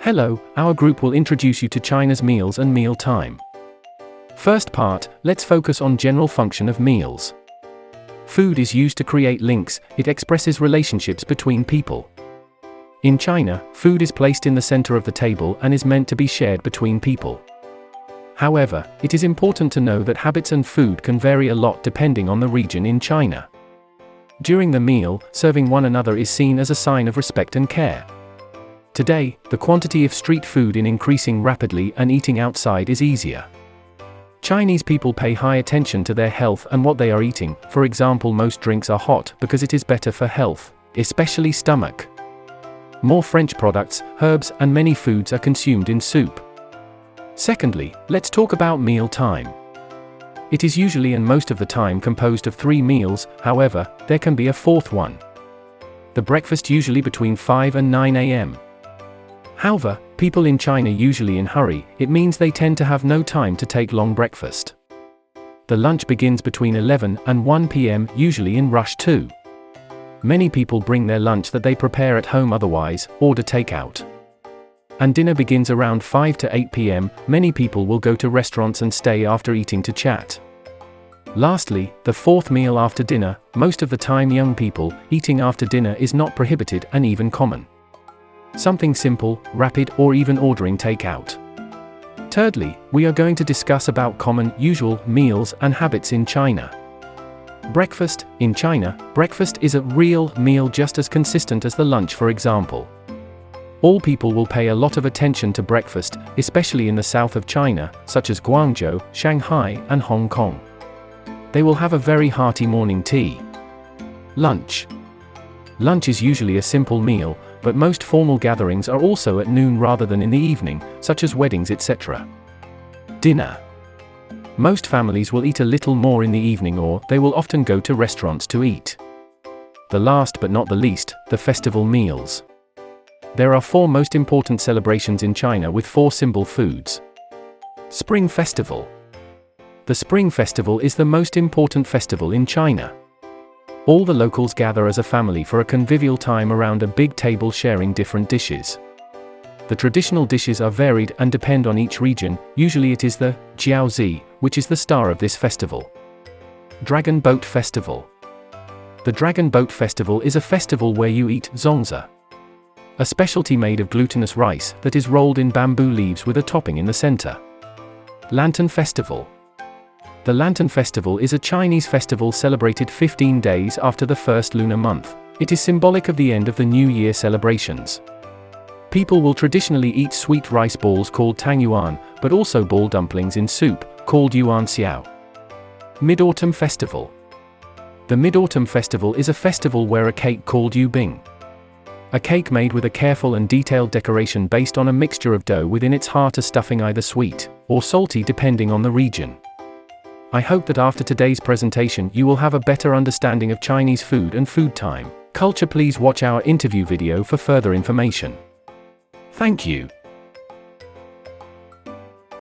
Hello, our group will introduce you to China's meals and meal time. First part, let's focus on general function of meals. Food is used to create links, it expresses relationships between people. In China, food is placed in the center of the table and is meant to be shared between people. However, it is important to know that habits and food can vary a lot depending on the region in China. During the meal, serving one another is seen as a sign of respect and care. Today, the quantity of street food is increasing rapidly and eating outside is easier. Chinese people pay high attention to their health and what they are eating. For example, most drinks are hot because it is better for health, especially stomach. More French products, herbs, and many foods are consumed in soup. Secondly, let's talk about meal time. It is usually and most of the time composed of 3 meals, however, there can be a fourth one. The breakfast usually between 5 and 9 a.m. However, people in China usually in hurry, it means they tend to have no time to take long breakfast. The lunch begins between 11 and 1 p.m. usually in rush too. Many people bring their lunch that they prepare at home, otherwise, order takeout. And dinner begins around 5 to 8 p.m, many people will go to restaurants and stay after eating to chat. Lastly, the fourth meal after dinner, most of the time young people, eating after dinner is not prohibited and even common. Something simple, rapid, or even ordering takeout. Thirdly, we are going to discuss about common, usual, meals and habits in China. Breakfast. In China, breakfast is a real meal just as consistent as the lunch, for example. All people will pay a lot of attention to breakfast, especially in the south of China, such as Guangzhou, Shanghai, and Hong Kong. They will have a very hearty morning tea. Lunch. Lunch is usually a simple meal, but most formal gatherings are also at noon rather than in the evening, such as weddings, etc. Dinner. Most families will eat a little more in the evening, or they will often go to restaurants to eat. The last but not the least, the festival meals. There are 4 most important celebrations in China with 4 symbol foods. Spring Festival. The Spring Festival is the most important festival in China. All the locals gather as a family for a convivial time around a big table sharing different dishes. The traditional dishes are varied and depend on each region, usually it is the jiaozi, which is the star of this festival. Dragon Boat Festival. The Dragon Boat Festival is a festival where you eat zongzi, a specialty made of glutinous rice that is rolled in bamboo leaves with a topping in the center. Lantern Festival. The Lantern Festival is a Chinese festival celebrated 15 days after the first lunar month. It is symbolic of the end of the New Year celebrations. People will traditionally eat sweet rice balls called tangyuan, but also ball dumplings in soup, called yuan xiao. Mid-Autumn Festival. The Mid-Autumn Festival is a festival where a cake called yubing, a cake made with a careful and detailed decoration based on a mixture of dough within its heart, a stuffing either sweet or salty depending on the region. I hope that after today's presentation you will have a better understanding of Chinese food and food time culture. Please watch our interview video for further information. Thank you.